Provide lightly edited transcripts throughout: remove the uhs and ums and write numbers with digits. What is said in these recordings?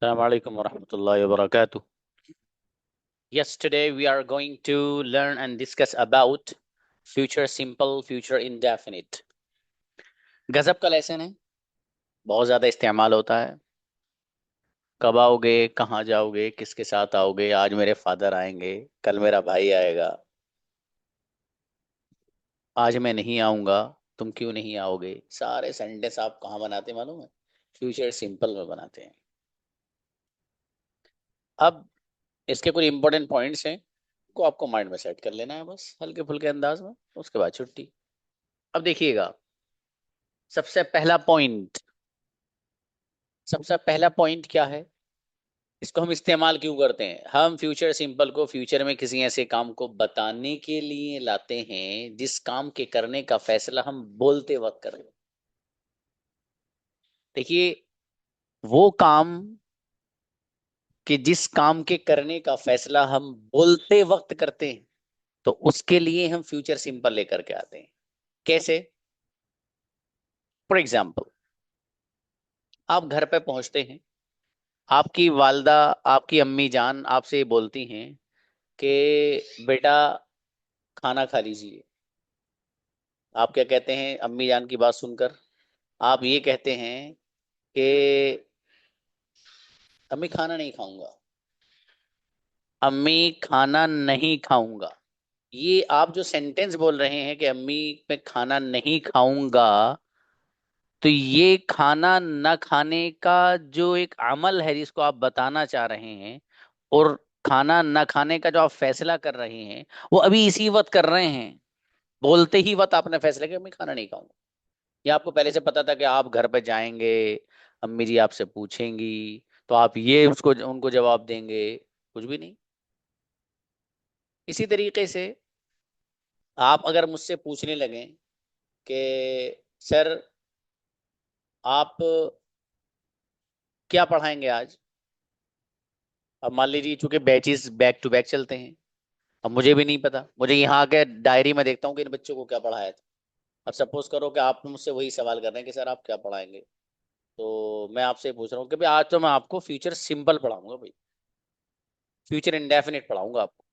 Assalamu alaikum warahmatullahi wabarakatuh. Yes, today we are going to learn and discuss about future simple, future indefinite. गजब का lesson है, बहुत ज्यादा इस्तेमाल होता है। कब आओगे, कहाँ जाओगे, किसके साथ आओगे, आज मेरे फादर आएंगे, कल मेरा भाई आएगा, आज मैं नहीं आऊंगा, तुम क्यों नहीं आओगे। सारे सेंटेंस आप कहाँ बनाते हैं मालूम है? फ्यूचर सिंपल में बनाते हैं। अब इसके कुछ इंपॉर्टेंट पॉइंट्स हैं को आपको माइंड में सेट कर लेना है, बस हल्के फुल्के अंदाज में, उसके बाद छुट्टी। अब देखिएगा, सबसे पहला पॉइंट सबसे पहला पॉइंट क्या है, इसको हम इस्तेमाल क्यों करते हैं? हम फ्यूचर सिंपल को फ्यूचर में किसी ऐसे काम को बताने के लिए लाते हैं जिस काम के करने का फैसला हम बोलते वक्त करें। देखिए, वो काम कि जिस काम के करने का फैसला हम बोलते वक्त करते हैं, तो उसके लिए हम फ्यूचर सिंपल लेकर के आते हैं। कैसे? फॉर एग्जाम्पल, आप घर पे पहुंचते हैं, आपकी वालदा, आपकी अम्मी जान आपसे बोलती हैं कि बेटा खाना खा लीजिए। आप क्या कहते हैं अम्मी जान की बात सुनकर? आप ये कहते हैं कि अम्मी खाना नहीं खाऊंगा, अम्मी खाना नहीं खाऊंगा। ये आप जो सेंटेंस बोल रहे हैं कि अम्मी मैं खाना नहीं खाऊंगा, तो ये खाना न खाने का जो एक अमल है जिसको आप बताना चाह रहे हैं, और खाना न खाने का जो आप फैसला कर रहे हैं, वो अभी इसी वक्त कर रहे हैं। बोलते ही वक्त आपने फैसला किया मैं खाना नहीं खाऊंगा। या आपको पहले से पता था कि आप घर पे जाएंगे, अम्मी जी आपसे पूछेंगी, तो आप ये उसको उनको जवाब देंगे? कुछ भी नहीं। इसी तरीके से आप अगर मुझसे पूछने लगे कि सर आप क्या पढ़ाएंगे आज, अब मान लीजिए चूंकि बैचेस बैक टू बैक चलते हैं, अब मुझे भी नहीं पता, मुझे यहाँ आके डायरी में देखता हूँ कि इन बच्चों को क्या पढ़ाया था। अब सपोज करो कि आप मुझसे वही सवाल कर रहे हैं कि सर आप क्या पढ़ाएंगे, तो मैं आपसे पूछ रहा हूँ कि भाई आज तो मैं आपको फ्यूचर सिंपल पढ़ाऊंगा भाई, फ्यूचर इंडेफिनिट पढ़ाऊंगा आपको।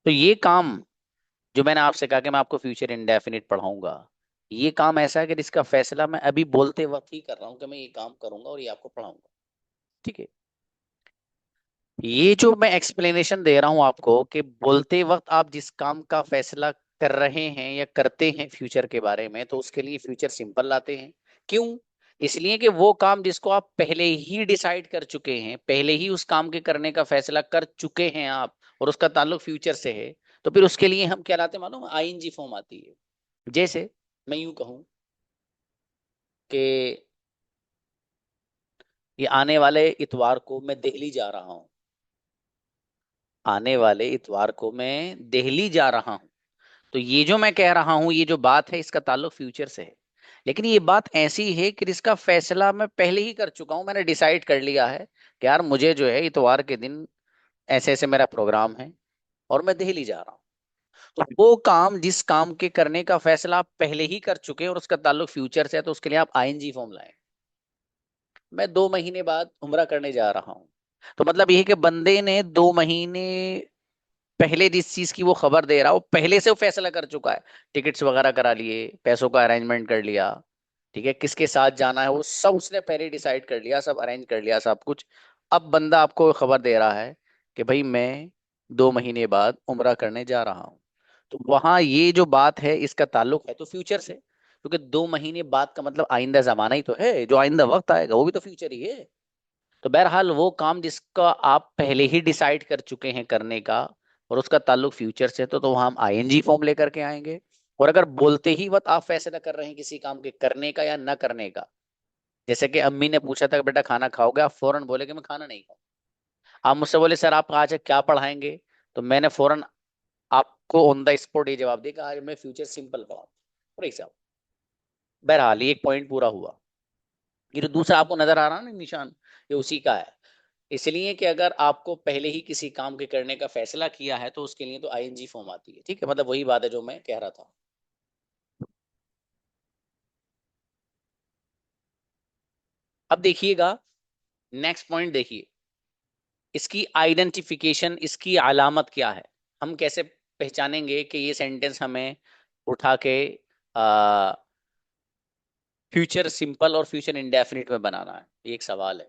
तो ये काम जो मैंने आपसे कहा कि मैं आपको फ्यूचर इंडेफिनिट पढ़ाऊंगा, ये काम ऐसा है कि जिसका फैसला मैं अभी बोलते वक्त ही कर रहा हूँ कि मैं ये काम करूंगा और ये आपको पढ़ाऊंगा। ठीक है? ये जो मैं एक्सप्लेनेशन दे रहा हूं आपको कि बोलते वक्त आप जिस काम का फैसला कर रहे हैं या करते हैं फ्यूचर के बारे में, तो उसके लिए फ्यूचर सिंपल लाते हैं। क्यों? इसलिए कि वो काम जिसको आप पहले ही डिसाइड कर चुके हैं, पहले ही उस काम के करने का फैसला कर चुके हैं आप, और उसका ताल्लुक फ्यूचर से है, तो फिर उसके लिए हम क्या लाते हैं मालूम? आईएनजी फॉर्म आती है। जैसे मैं यूं कहूं कि ये आने वाले इतवार को मैं दिल्ली जा रहा हूं, आने वाले इतवार को मैं दिल्ली जा रहा हूं। तो ये जो मैं कह रहा हूं, ये जो बात है, इसका ताल्लुक फ्यूचर से है। लेकिन ये बात ऐसी है कि इसका फैसला मैं पहले ही कर चुका हूं, मैंने डिसाइड कर लिया है कि यार मुझे जो है इतवार के दिन ऐसे ऐसे मेरा प्रोग्राम है और मैं दिल्ली जा रहा हूं। तो वो काम जिस काम के करने का फैसला आप पहले ही कर चुके हैं और उसका ताल्लुक फ्यूचर से है, तो उसके लिए आप आईएनजी फॉर्म लाएं। मैं 2 महीने बाद उम्रा करने जा रहा हूं, तो मतलब ये है कि बंदे ने 2 महीने पहले जिस चीज की वो खबर दे रहा है, वो पहले से वो फैसला कर चुका है। टिकट्स वगैरह करा लिए, पैसों का अरेंजमेंट कर लिया, ठीक है, किसके साथ जाना है वो सब उसने पहले डिसाइड कर लिया, सब अरेंज कर लिया, सब कुछ। अब बंदा आपको खबर दे रहा है कि भाई मैं 2 महीने बाद उम्रा करने जा रहा हूँ। तो वहां ये जो बात है इसका ताल्लुक है तो फ्यूचर से, क्योंकि 2 महीने बाद का मतलब आइंदा जमाना ही तो है, जो आइंदा वक्त आएगा वो भी तो फ्यूचर ही है। तो बहरहाल वो काम जिसका आप पहले ही डिसाइड कर चुके हैं करने का, और उसका ताल्लुक फ्यूचर से, तो वहां हम आईएनजी फॉर्म लेकर के आएंगे। और अगर बोलते ही वक्त आप फैसला कर रहे हैं किसी काम के करने का या न करने का, जैसे कि अम्मी ने पूछा था कि बेटा खाना खाओगे, आप फौरन बोले कि मैं खाना नहीं खाऊं। आप मुझसे बोले सर आप आज क्या पढ़ाएंगे, तो मैंने फौरन आपको ऑन द स्पॉट ये जवाब दिया कि आज मैं फ्यूचर सिंपल पढ़ाऊं, फॉर एग्जाम्पल। बहरहाल ये एक पॉइंट पूरा हुआ। ये जो दूसरा आपको नजर आ रहा है ना निशान, ये उसी का है। इसलिए कि अगर आपको पहले ही किसी काम के करने का फैसला किया है, तो उसके लिए तो आईएनजी फॉर्म आती है। ठीक है, मतलब वही बात है जो मैं कह रहा था। अब देखिएगा, नेक्स्ट पॉइंट देखिए, इसकी आइडेंटिफिकेशन, इसकी अलामत क्या है? हम कैसे पहचानेंगे कि ये सेंटेंस हमें उठा के फ्यूचर सिंपल और फ्यूचर इंडेफिनिट में बनाना है? ये एक सवाल है।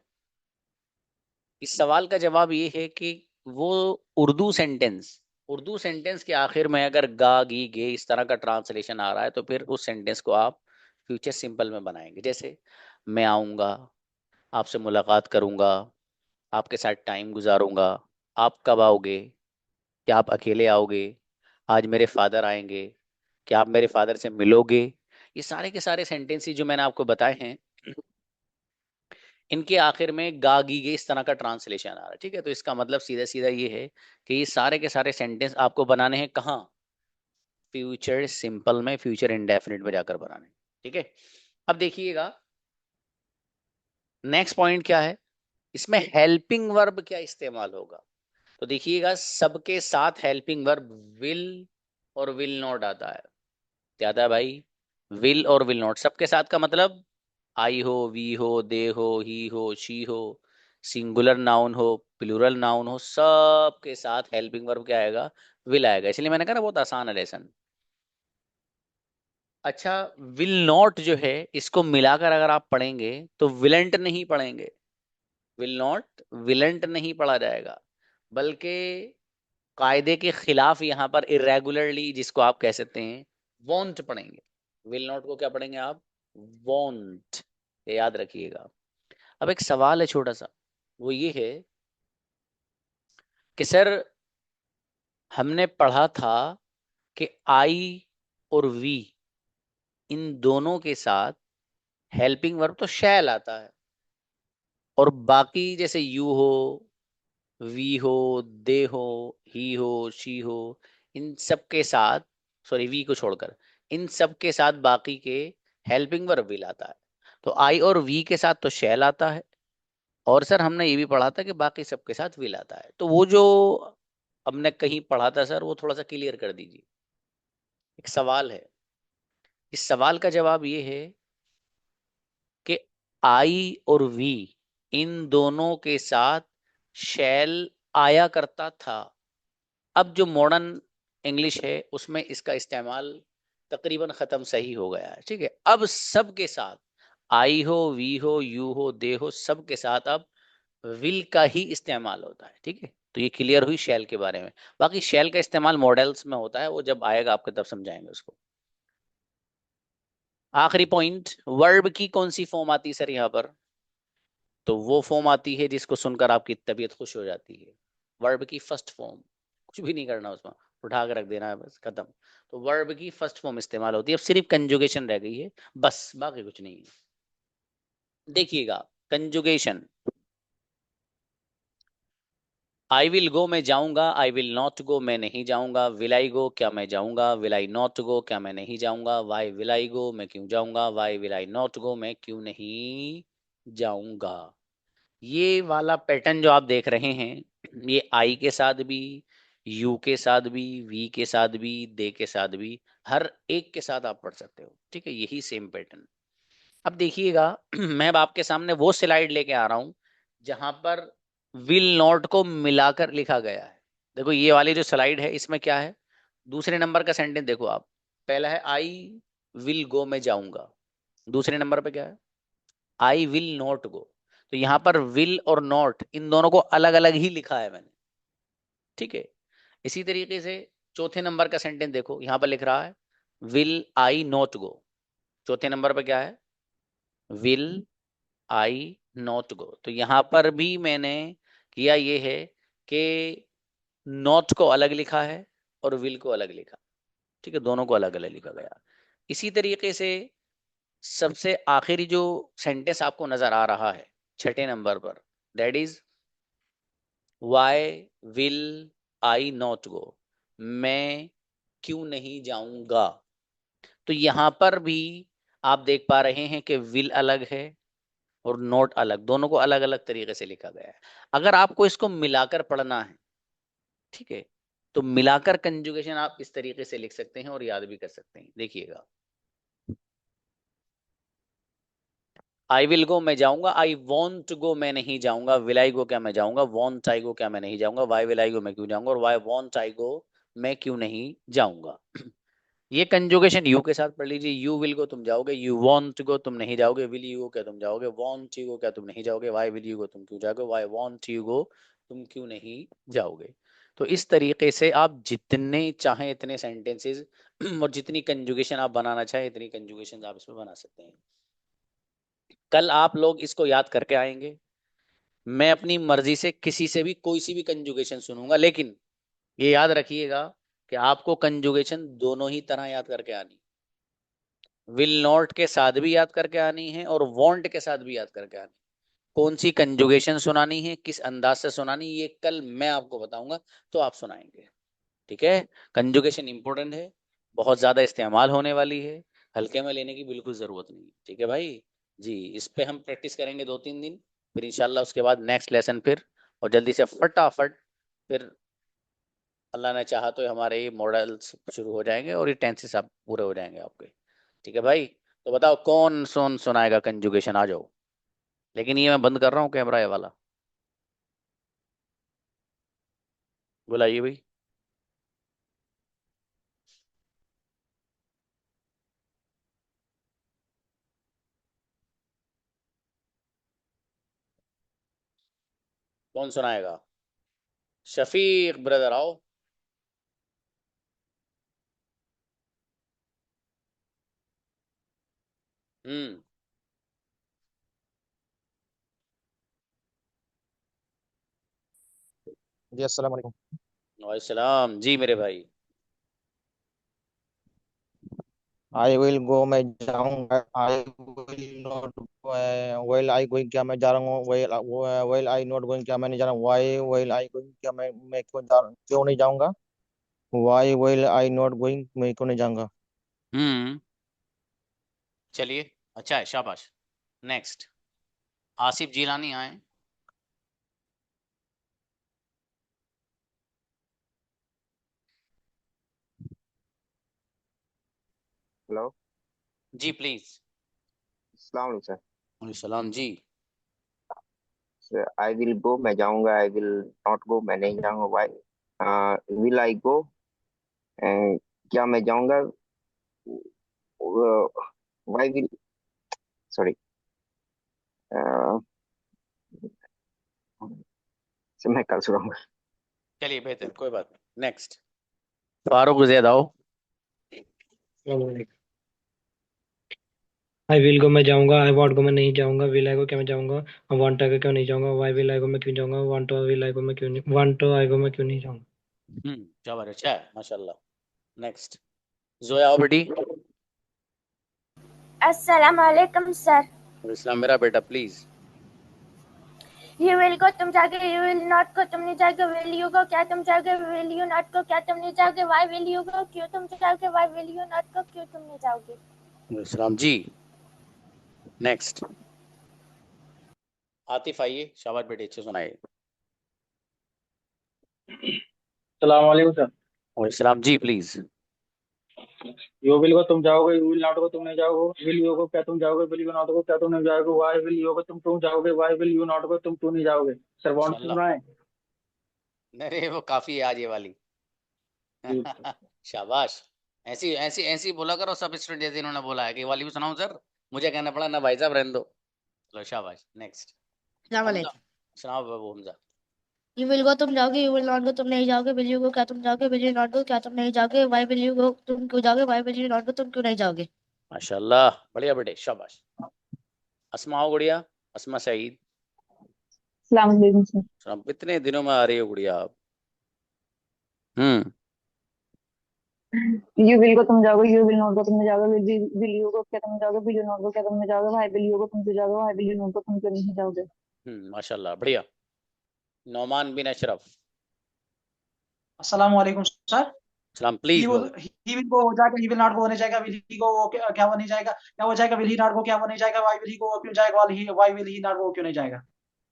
इस सवाल का जवाब ये है कि वो उर्दू सेंटेंस उर्दू सेंटेंस के आखिर में अगर गा गी गे इस तरह का ट्रांसलेशन आ रहा है तो फिर उस सेंटेंस को आप फ्यूचर सिंपल में बनाएंगे। जैसे मैं आऊंगा, आपसे मुलाकात करूंगा, आपके साथ टाइम गुजारूंगा, आप कब आओगे, क्या आप अकेले आओगे, आज मेरे फादर आएंगे, क्या आप मेरे फादर से मिलोगे। ये सारे के सारे सेंटेंसेस जो मैंने आपको बताए हैं, इनके आखिर में गा गी गे इस तरह का ट्रांसलेशन आ रहा है। ठीक है, तो इसका मतलब सीधा सीधा ये है कि ये सारे के सारे सेंटेंस आपको बनाने हैं कहाँ? फ्यूचर सिंपल में, फ्यूचर इंडेफिनिट में जाकर बनाने हैं। ठीक है, अब देखिएगा नेक्स्ट पॉइंट क्या है, इसमें हेल्पिंग वर्ब क्या इस्तेमाल होगा। तो देखिएगा सबके साथ हेल्पिंग वर्ब विल और विल नॉट आता है। क्या आता है भाई? विल और विल नॉट। सबके साथ का मतलब आई हो, वी हो, दे हो, ही हो, शी हो, सिंगुलर नाउन हो, प्लूरल नाउन हो, सबके साथ हेल्पिंग वर्ब क्या आएगा? विल आएगा। इसलिए मैंने कहा ना बहुत आसान है लेसन। अच्छा, विल नॉट जो है इसको मिलाकर अगर आप पढ़ेंगे तो विलेंट नहीं पढ़ेंगे। विल नॉट विलेंट नहीं पढ़ा जाएगा, बल्कि कायदे के खिलाफ यहां पर इरेगुलरली, जिसको आप कह सकते हैं वॉन्ट, पढ़ेंगे। विल नॉट को क्या पढ़ेंगे आप? वॉन्ट। ये याद रखिएगा। अब एक सवाल है छोटा सा, वो ये है कि सर हमने पढ़ा था कि आई और वी इन दोनों के साथ हेल्पिंग वर्ब तो शैल आता है, और बाकी जैसे यू हो, वी हो, दे हो, ही हो, शी हो, इन सब के साथ, सॉरी वी को छोड़कर, इन सब के साथ बाकी के हेल्पिंग वर्ब विल आता है। तो आई और वी के साथ तो शैल आता है, और सर हमने ये भी पढ़ा था कि बाकी सबके साथ विल आता है। तो वो जो हमने कहीं पढ़ा था सर, वो थोड़ा सा क्लियर कर दीजिए। एक सवाल है, इस सवाल का जवाब ये है कि आई और वी इन दोनों के साथ शैल आया करता था। अब जो मॉडर्न इंग्लिश है उसमें इसका इस्तेमाल तकरीबन खत्म सही हो गया है। ठीक है, अब सब के साथ आई हो, वी हो, यू हो, दे हो, सब के साथ अब विल का ही इस्तेमाल होता है। ठीक है, तो ये क्लियर हुई शेल के बारे में। बाकी शेल का इस्तेमाल मॉडल्स में होता है, वो जब आएगा आपको तब समझाएंगे उसको। आखिरी पॉइंट, वर्ब की कौन सी फॉर्म आती है सर यहाँ पर? तो वो फॉर्म आती है जिसको सुनकर आपकी तबीयत खुश हो जाती है। वर्ब की फर्स्ट फॉर्म, कुछ भी नहीं करना उसमें, उठा के रख देना है बस, खत्म। तो वर्ब की फर्स्ट फॉर्म इस्तेमाल होती है, अब सिर्फ कंजुगेशन रह गई है, बस बाकी कुछ नहीं है। देखिएगा कंजुगेशन, आई विल गो मैं जाऊंगा, आई विल नॉट गो मैं नहीं जाऊंगा, विल आई गो क्या मैं जाऊंगा, विल आई नॉट गो क्या मैं नहीं जाऊंगा, वाई विल आई गो मैं क्यों जाऊंगा, why will I not go मैं क्यों नहीं जाऊंगा। ये वाला पैटर्न जो आप देख रहे हैं, ये आई के साथ भी, यू के साथ भी, वी के साथ भी, दे के साथ भी, हर एक के साथ आप पढ़ सकते हो। ठीक है, यही सेम पैटर्न। अब देखिएगा मैं अब आपके सामने वो स्लाइड लेके आ रहा हूं जहां पर विल नॉट को मिलाकर लिखा गया है। देखो ये वाली जो स्लाइड है इसमें क्या है, दूसरे नंबर का सेंटेंस देखो आप। पहला है आई विल गो मैं जाऊंगा, दूसरे नंबर पे क्या है? आई विल नॉट गो। तो यहां पर विल और नॉट इन दोनों को अलग अलग ही लिखा है मैंने। ठीक है, इसी तरीके से चौथे नंबर का सेंटेंस देखो, यहां पर लिख रहा है विल आई नॉट गो। चौथे नंबर पर क्या है? विल आई नॉट गो। तो यहां पर भी मैंने किया ये है कि नॉट को अलग लिखा है और विल को अलग लिखा। ठीक है, दोनों को अलग अलग लिखा गया। इसी तरीके से सबसे आखिरी जो सेंटेंस आपको नजर आ रहा है छठे नंबर पर, that is why will I not go, मैं क्यों नहीं जाऊंगा। तो यहां पर भी आप देख पा रहे हैं कि विल अलग है और नोट अलग, दोनों को अलग अलग तरीके से लिखा गया है। अगर आपको इसको मिलाकर पढ़ना है, ठीक है, तो मिलाकर कंजुगेशन आप इस तरीके से लिख सकते हैं और याद भी कर सकते हैं। देखिएगा आई विल गो मैं जाऊंगा, आई वॉन्ट गो मैं नहीं जाऊंगा, विल आई गो क्या मैं जाऊंगा, वॉन्ट आई गो क्या मैं नहीं जाऊंगा, वाई विल आई गो मैं क्यों जाऊंगा, और वाई वॉन्ट आई गो मैं क्यों नहीं जाऊंगा। ये कंजुगेशन यू के साथ पढ़ लीजिए। यू विल गो तुम जाओगे, यू वॉन्ट गो तुम नहीं जाओगे, विल यू गो क्या तुम जाओगे, वॉन्ट यू गो क्या तुम नहीं जाओगे, वाई विल यू गो तुम क्यों जाओगे, वाई वॉन्ट यू गो तुम क्यों नहीं जाओगे। तो इस तरीके से आप जितने चाहें इतने सेंटेंसेस और जितनी कंजुगेशन आप बनाना चाहें इतनी कंजुगेशन आप इसमें बना सकते हैं। कल आप लोग इसको याद करके आएंगे। मैं अपनी मर्जी से किसी से भी कोई सी भी कंजुगेशन सुनूंगा, लेकिन ये याद रखिएगा कि आपको कंजुगेशन दोनों ही तरह याद करके आनी। विल नॉट के साथ भी याद करके आनी है और वांट के साथ भी याद करके आनी। कौन सी कंजुगेशन सुनानी है, किस अंदाज से सुनानी, ये कल मैं आपको बताऊंगा, तो आप सुनाएंगे। ठीक है। कंजुगेशन इंपॉर्टेंट है, बहुत ज्यादा इस्तेमाल होने वाली है, हल्के में लेने की बिल्कुल जरूरत नहीं। ठीक है भाई। जी, इस पे हम प्रैक्टिस करेंगे 2-3 दिन, फिर इंशाल्लाह उसके बाद नेक्स्ट लेसन फिर, और जल्दी से फटाफट फिर अल्लाह ने चाहा तो हमारे ये मॉडल्स शुरू हो जाएंगे और ये टेंसेस आप पूरे हो जाएंगे आपके। ठीक है भाई। तो बताओ कौन सुनाएगा कंजुगेशन, आ जाओ। लेकिन ये मैं बंद कर रहा हूँ कैमरा ये वाला। बुलाइए भाई। कौन सुनाएगा? शफीक ब्रदर आओ। हम्म। जी अस्सलाम वालेकुम। वालेकुम जी मेरे भाई। आई विल गो मैं जाऊंगा, आई will not, well I going क्या मैं जा रहा हूँ, वेल आई नॉट गोइंग क्या मैं नहीं जा रहा हूँ, वाई वेल आई गोइंग क्या मैं क्यों नहीं जाऊंगा, why well I not going मैं क्यों नहीं जाऊंगा। हम्म। चलिए, अच्छा है, शाबाश। नेक्स्ट, आसिफ जिलानी आए। हेलो। जी प्लीज। अस्सलाम वालेकुम सलाम जी। सर। आई विल गो मैं जाऊंगा, आई विल नॉट गो मैं नहीं जाऊंगा, वाई विल आई गो क्या मैं जाऊंगा, वाई विल, सॉरी, मैं कल सुनाऊंगा। चलिए बेहतर, कोई बात नहीं। नेक्स्ट, फारूक जैद आओ। आई विल गो मैं जाऊंगा, आई वॉन्ट गो मैं नहीं जाऊंगा, विल आई गो क्या मैं जाऊंगा, वांट आई गो क्यों नहीं जाऊंगा, वाई विल आई गो मैं क्यों जाऊंगा, वांट विल आई गो मैं क्यों नहीं, वांट आई गो मैं क्यों नहीं जाऊंगा। शाबाश, अच्छा है माशाल्लाह। नेक्स्ट, जोया आओ बेटी। अस्सलाम वालेकुम सर। इस्लाम मेरा बेटा प्लीज। यू विल गो तुम जाओगे, यू विल नॉट गो तुम नहीं जाओगे, विल यू गो क्या तुम जाओगे, विल यू नॉट गो क्या तुम नहीं जाओगे, वाई विल यू गो क्यों तुम जाओगे, why will you not go क्यों तुम नहीं जाओगे। इस्लाम जी। नेक्स्ट, आतिफ आइए, शाबाश बेटे, अच्छे सुनाइए। सलाम वालेकुम सर। और इस्लाम जी प्लीज। यू विल गो तुम जाओगे, यू विल नॉट गो तुम नहीं जाओगे, विल यू गो क्या तुम जाओगे, विल यू नॉट गो क्या तुम नहीं जाओगे, वाई विल यू गो तुम जाओगे, why will you not go तुम क्यों नहीं जाओगे। सर वांट माशाल्लाह। सुन रहा है? अरे वो काफी है आज ये वाली। जी। शाबाश। ऐसी ऐसी ऐसी बोला करो सब स्टूडेंट, जैसे इन्होंने बोला है कि ये वाली भी सुनाऊं सर, मुझे कहना पड़ा ना भाई साहब रहने दो। चलो शाबाश। नेक्स्ट, अस्सलाम हमजा। वालेकुम। सुनाओ बाबू हमजा। यू विल गो तुम जाओगे, यू विल नॉट गो तुम नहीं जाओगे, विल यू गो क्या तुम जाओगे, विल यू नॉट गो क्या तुम नहीं जाओगे, वाई विल यू गो तुम क्यों जाओगे, why will you not go तुम क्यों नहीं जाओगे। माशाल्लाह, बढ़िया बेटे, शाबाश। अस्मा आओ गुड़िया। अस्मा सईद। अस्सलाम वालेकुम सर। अब इतने दिनों में आ रही हो गुड़िया आप। हम्म। यू विल को तुम जाओगे, यू विल नॉट को तुम नहीं जाओगे, विल यू को क्या तुम जाओगे, विल यू नॉट को क्या तुम नहीं जाओगे, भाई विल यू को तुम क्यों जाओगे, भाई विल यू नॉट को तुम क्यों नहीं जाओगे। माशाल्लाह बढ़िया। नौमान बिन अशरफ। अस्सलाम वालेकुम सर। सलाम please Babu. He will go हो जाएगा, ही विल नॉट गो होने जाएगा, विल ही गो वो क्या वो नहीं जाएगा, क्या हो जाएगा, विल ही नॉट गो क्या वो नहीं जाएगा, वाई विल ही गो वो क्यों जाएगा, why will he not go क्यों नहीं जाएगा।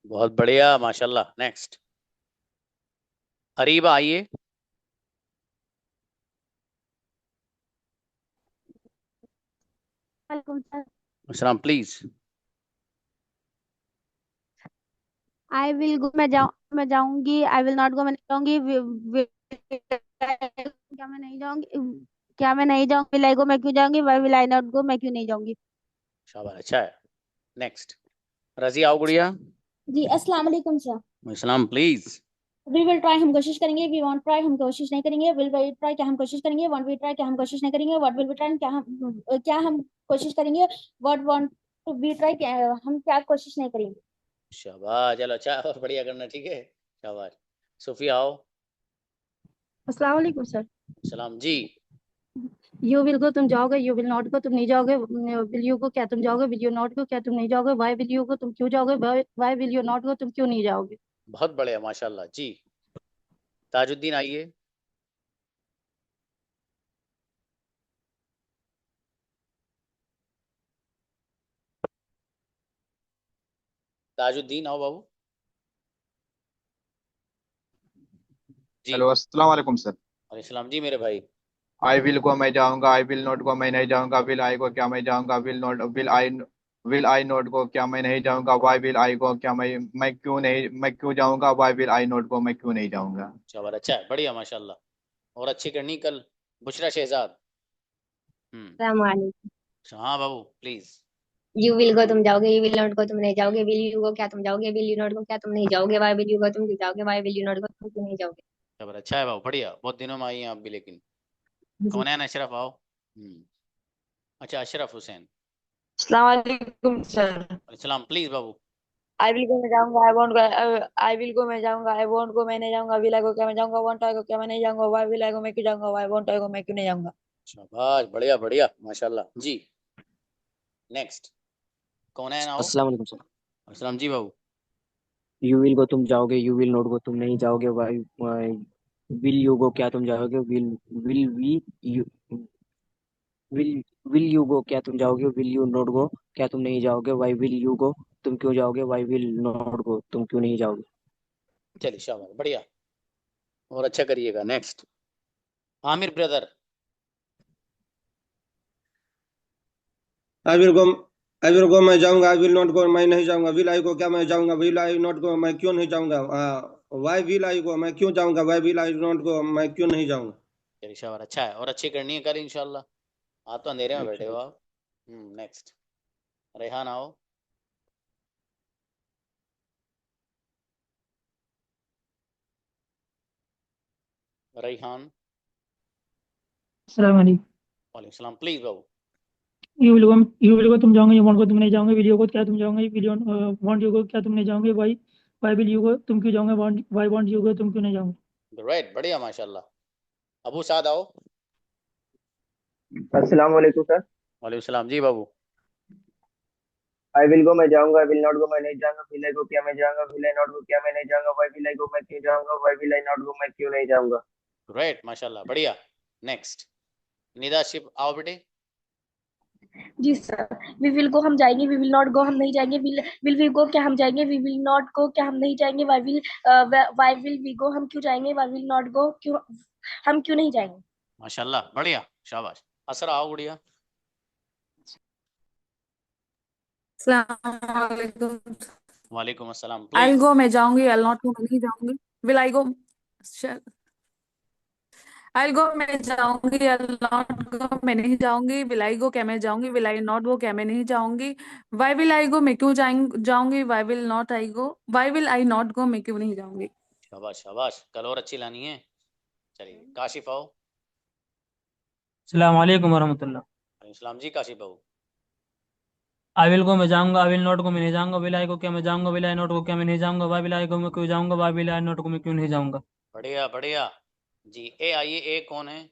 बहुत बढ़िया माशाल्लाह। नेक्स्ट, अरीबा आइए। वालेकुम सर। सलाम प्लीज। आई विल गो मैं जाऊंगी। आई विल नॉट गो मैं नहीं जाऊंगी। क्या मैं नहीं जाऊंगी? क्या मैं नहीं जाऊंगी? विल आई गो मैं क्यों जाऊंगी? Why will I not go मैं क्यों नहीं जाऊंगी? शाबाश, अच्छा है। नेक्स्ट, रजी आओ गुड़िया। जी अस्सलाम वालेकुम सर। सलाम प्लीज। वी विल ट्राई हम कोशिश करेंगे। वी वॉन्ट ट्राई हम कोशिश नहीं करेंगे। विल वी ट्राई क्या हम कोशिश करेंगे। वॉन्ट वी ट्राई क्या हम कोशिश नहीं करेंगे। व्हाट विल वी ट्राई क्या हम कोशिश करेंगे। What want to be try क्या हम क्या कोशिश नहीं करेंगे। शाबाश, चलो अच्छा और बढ़िया करना, ठीक है, शाबाश। सोफिया आओ। अस्सलाम वालेकुम सर। सलाम जी। यू विल गो तुम जाओगे। यू विल नॉट गो तुम नहीं जाओगे। विल यू गो क्या तुम जाओगे। विल यू नॉट गो क्या तुम नहीं जाओगे। वाई विल यू गो तुम क्यों जाओगे। Why will you not go तुम क्यों नहीं जाओगे। बहुत बढ़िया, माशाल्लाह जी। ताजुद्दीन आइए। ताजुद्दीन आओ बाबू जी। हेलो, अस्सलाम वालेकुम सर। वालेकुम सलाम जी मेरे भाई। आई विल गो मैं जाऊंगा। आई विल नॉट गो मैं नहीं जाऊंगा। विल आई गो क्या मैं जाऊंगा। विल आई नॉट गो क्या मैं नहीं जाऊंगा। वाई विल आई गो क्या मैं क्यों नहीं मैं क्यों जाऊंगा। Why will I not go मैं क्यों नहीं जाऊंगा। शाबाश, अच्छा है, बढ़िया माशाल्लाह। और अच्छी करनी कल। बुशरा शहजाद। वालेकुम। हाँ बाबू प्लीज। यू विल गो तुम जाओगे। यू विल नॉट गो तुम नहीं जाओगे। विल यू गो क्या तुम जाओगे। विल यू नॉट गो क्या तुम नहीं जाओगे। वाई विल यू गो तुम क्यों जाओगे। Why will you not go तुम क्यों नहीं जाओगे। शाबाश, अच्छा है बाबू, बढ़िया, बहुत दिनों में आई हैं आप भी। लेकिन जी। कौन है? अशरफ आओ। अच्छा, अशरफ हुसैन। अस्सलाम वालेकुम सर। सलाम please Babu. I will go मैं जाऊंगा। I want go. I will go मैं जाऊंगा। आई वॉन्ट गो मैं नहीं जाऊंगा। विल आई गो क्या मैं जाऊंगा। वॉन्ट आई गो क्या मैं नहीं जाऊंगा। वाई विल आई गो मैं क्यों जाऊंगा। वाई वॉन्ट आई गो मैं क्यों नहीं जाऊंगा। शाबाश, बढ़िया बढ़िया माशाल्लाह जी। नेक्स्ट, कौन है? आओ। अस्सलाम वालेकुम सर। सलाम जी बाबू। यू विल गो तुम जाओगे। यू विल नॉट गो तुम नहीं जाओगे। वाई विल यू गो क्या तुम जाओगे। Will we you will will you go क्या तुम जाओगे। विल यू नॉट गो क्या तुम नहीं जाओगे। वाई विल यू गो तुम क्यों जाओगे। वाई विल नॉट गो तुम क्यों नहीं जाओगे। चलिए शाबाश, बढ़िया, और अच्छा करिएगा। Next, Aamir brother. I will go. I will go मैं जाऊंगा। आई विल नॉट गो मैं नहीं जाऊंगा। विल आई गो क्या मैं जाऊंगा। विल आई नॉट गो मैं क्यों नहीं जाऊंगा। वाई विल आई गो मैं क्यों जाऊंगा। Why will I not go मैं क्यों नहीं जाऊंगा। चलिए शाबाश, अच्छा है, और अच्छी करनी है कल इंशाल्लाह। आप तो अंधेरे में बैठे हो अच्छा। आप। नेक्स्ट, रेहान आओ। रेहान। अस्सलाम वालेकुम। वालेकुम सलाम प्लीज बाबू। यू विल गो तुम जाओगे। यू वांट गो तुम नहीं जाओगे। विल यू गो क्या तुम जाओगे। Will you want you go क्या तुम नहीं जाओगे। वाई विल यू गो तुम क्यों जाओगे। वाई वांट यू गो तुम क्यों नहीं जाओगे। राइट, बढ़िया माशाल्लाह। अबू साद आओ। अस्सलाम वालेकुम सर। वालेकुम सलाम जी बाबू। आई विल गो मैं जाऊंगा। आई विल नॉट गो मैं नहीं जाऊंगा। विल आई गो क्या मैं जाऊंगा। विल आई नॉट गो क्या मैं नहीं जाऊंगा। वाई विल आई गो मैं क्यों जाऊंगा। Why will I not go मैं क्यों नहीं जाऊंगा। राइट माशाल्लाह, बढ़िया। नेक्स्ट, निदा शिप आओ बेटे। जी सर। वी विल गो हम जाएंगे। वी विल नॉट गो हम नहीं जाएंगे। विल वी गो क्या हम जाएंगे। वी विल नॉट गो क्या हम नहीं जाएंगे। वाई विल वी गो हम क्यों जाएंगे। वाई विल नॉट गो क्यों हम क्यों नहीं जाएंगे। माशाल्लाह, बढ़िया, शाबाश। असर आओ गुड़िया। अस्सलाम। वालेकुम अस्सलाम आई प्लीज। गो मैं जाऊंगी। आई नॉट गो मैं नहीं जाऊंगी। विल आई गो। आई गो मैं जाऊंगी। आई नॉट गो मैं नहीं जाऊंगी। विल आई गो क्या मैं जाऊंगी। विल आई नॉट गो क्या मैं नहीं जाऊंगी। वाई विल आई गो मैं क्यों जाऊंगी। Why will not I go. Why will I not go मैं क्यों नहीं जाऊंगी। शाबाश शाबाश, कल और अच्छी लानी है। चलिए काशिफ आओ। अस्सलाम वालेकुम वरहमतुल्लाह। वालेकुम सलाम जी काशिफ बाबू। आई विल गो मैं जाऊंगा। आई विल नॉट गो मैं नहीं जाऊंगा। विल आई गो क्या मैं जाऊंगा। विल आई नॉट गो क्या मैं नहीं जाऊंगा। वाई विल आई गो मैं क्यों जाऊंगा। Why will I not go मैं क्यों नहीं जाऊंगा। बढ़िया बढ़िया जी। ए आइए, ए कौन है?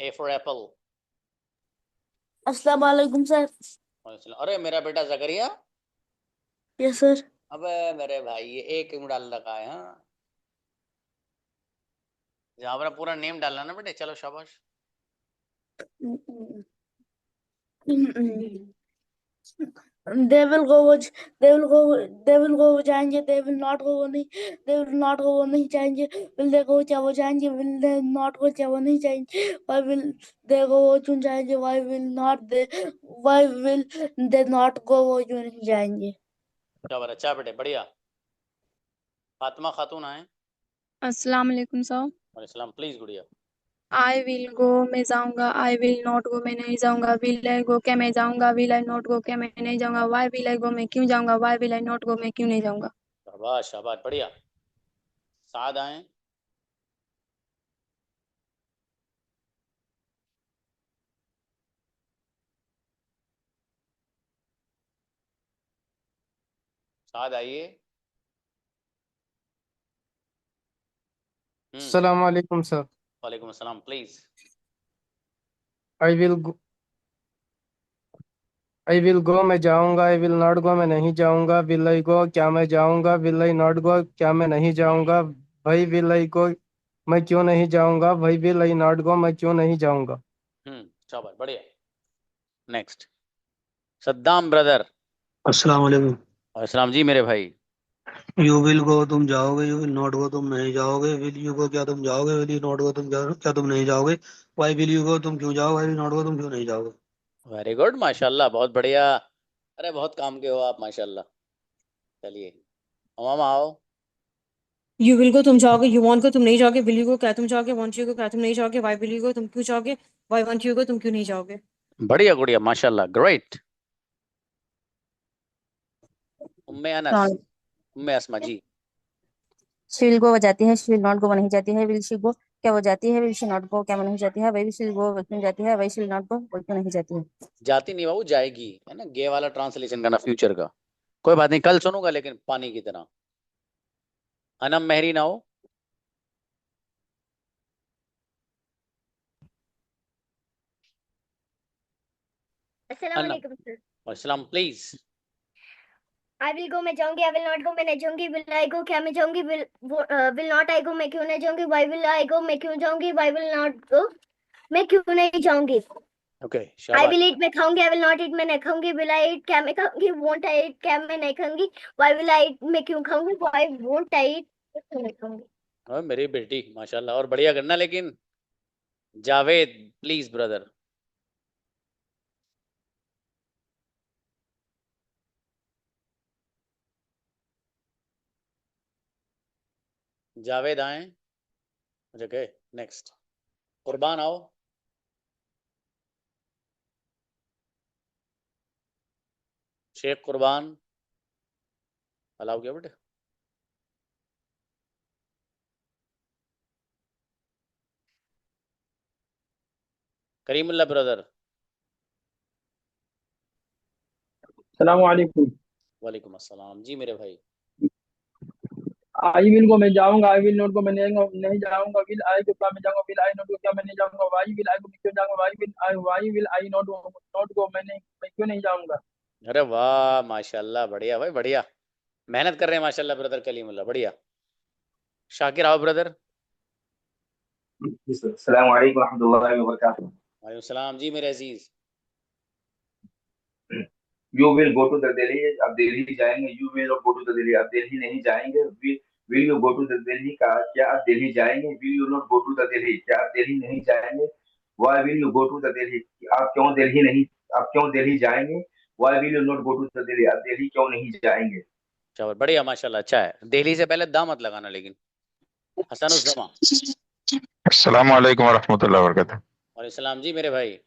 A for Apple. अस्सलाम वालेकुम सर। अरे मेरा बेटा जकरिया। Yes sir. अबे मेरे भाई, ये ए क्यों डाल रखा है? हाँ, जहाँ पर पूरा नेम डालना ना बेटे। चलो शाबाश। they will go वो they will go they will go वो जाएंगे। they will not go वो नहीं they will not go वो नहीं जाएंगे। will they go क्या वो जाएंगे। will they not go क्या वो नहीं जाएंगे। why will they go वो क्यों जाएंगे। why will they not go वो क्यों नहीं जाएंगे। शाबाश, अच्छा बेटे, बढ़िया। फातिमा खातून आए। अस्सलाम वालेकुम सर। वालेकुम सलाम, प्लीज गुड़िया। आई विल गो, मैं जाऊंगा। आई विल नॉट गो, मैं नहीं जाऊंगा। विल आई गो, क्या मैं जाऊंगा। विल आई नॉट गो, क्या मैं नहीं जाऊंगा। वाई विल आई गो, मैं क्यों जाऊंगा। Why will I not go, मैं क्यों नहीं जाऊंगा। शाबाश शाबाश, बढ़िया। साद आए। साद आइए। अस्सलाम वालेकुम सर। वालेकुम अस्सलाम, please. I will go, I will go, मैं जाऊंगा। आई विल नॉट गो, मैं नहीं जाऊंगा। विल आई गो, क्या मैं जाऊंगा। विल आई नॉट गो, क्या मैं नहीं जाऊंगा। भाई विल आई गो, मैं क्यों नहीं जाऊंगा। भाई विल आई नॉट गो, मैं क्यों नहीं जाऊंगा। शाबाश, बढ़िया। Next, Saddam brother. अस्सलाम वालेकुम। अस्सलाम जी मेरे भाई। यू विल गो, तुम जाओगे। यू विल नॉट गो, तुम नहीं जाओगे। विल यू गो, क्या तुम जाओगे। विल यू नॉट गो, क्या तुम नहीं जाओगे। वाई विल यू गो, तुम क्यों जाओ। वाई विल नॉट गो, तुम क्यों नहीं जाओगे। वेरी गुड, माशाल्लाह, बहुत बढ़िया। अरे बहुत काम के हो आप, माशाल्लाह। चलिए मामा आओ। यू विल गो, तुम जाओगे। यू वांट गो, तुम नहीं जाओगे। विल यू गो, क्या तुम जाओगे। वांट यू गो, क्या तुम नहीं जाओगे। वाई विल यू गो, तुम क्यों जाओगे। वाई वांट यू गो, तुम क्यों नहीं जाओगे। बढ़िया गुड़िया, माशाल्लाह, great. Umme Anas, Umme Asma ji. She will go, वो जाती है। शी विल नॉट गो, वो नहीं जाती है। विल शी गो, क्या वो जाती है। विल शी नॉट गो, क्या वो नहीं जाती है। वही शी गो, वो क्यों जाती है। वही शी नॉट गो, वो क्यों नहीं जाती है। जाती नहीं बाबू, जाएगी, है ना, गे वाला ट्रांसलेशन करना फ्यूचर का। कोई बात नहीं, कल सुनूंगा, लेकिन पानी की तरह। अनम मेहरी ना हो। अस्सलाम अनम, वालेकुम सर। अस्सलाम प्लीज। आई विल गो, मैं जाऊंगी। आई विल नॉट गो, मैं नहीं जाऊंगी। विल आई गो, क्या मैं जाऊंगी। विल नॉट आई गो, मैं क्यों नहीं जाऊंगी। वाई विल आई गो, मैं क्यों जाऊंगी। वाई विल नॉट गो, मैं क्यों नहीं जाऊंगी। ओके, आई शाबाश। विल ईट, मैं खाऊंगी। आई विल नॉट ईट, मैं नहीं खाऊंगी। विल आई ईट, क्या मैं खाऊंगी। वोंट आई ईट, क्या मैं नहीं खाऊंगी। वाई विल आई ईट, मैं क्यों खाऊंगी। वाई वोंट आई ईट, क्यों नहीं खाऊंगी। और मेरी बेटी, माशाल्लाह, और बढ़िया करना, लेकिन जावेद प्लीज ब्रदर। जावेद आए। ओके, नेक्स्ट, कुर्बान आओ। शेख कुर्बान, अलाउ किया बेटे। करीमुल्लाह ब्रदर। सलाम वालेकुम। वालेकुम अस्सलाम जी मेरे भाई। आई विल गो, मैं जाऊंगा। आई विल नॉट गो, मैं नहीं जाऊंगा। विल आई गो, क्या मैं जाऊंगा। विल आई नॉट गो, क्या मैं नहीं जाऊंगा। वाई विल आई गो, मैं क्यों जाऊंगा। Why will I not go, मैं क्यों नहीं जाऊंगा। अरे वाह, माशाल्लाह, बढ़िया भाई, बढ़िया। मेहनत कर रहे हैं माशाल्लाह ब्रदर कलीमुल्लाह, बढ़िया। शाकिर आओ ब्रदर। अस्सलाम वालेकुम रहमतुल्लाहि व बरकातहू। वालेकुम सलाम जी मेरे अजीज। You will go to the Delhi, अब दिल्ली जाएंगे। You will go to the Delhi, अब दिल्ली नहीं जाएंगे। Will you go to the Delhi का, क्या आप दिल्ली जाएंगे। Will you not go to the Delhi, क्या आप दिल्ली नहीं जाएंगे। Why will you go to the Delhi, आप क्यों दिल्ली नहीं, आप क्यों दिल्ली जाएंगे। Why will you not go to the Delhi, आप दिल्ली क्यों नहीं जाएंगे। चलो बढ़िया, माशाल्लाह, अच्छा है। दिल्ली से पहले दा मत लगाना, लेकिन हसन उस जमा। अस्सलाम वालेकुम रहमतुल्लाहि व बरकातहू। वालेकुम सलाम जी मेरे भाई।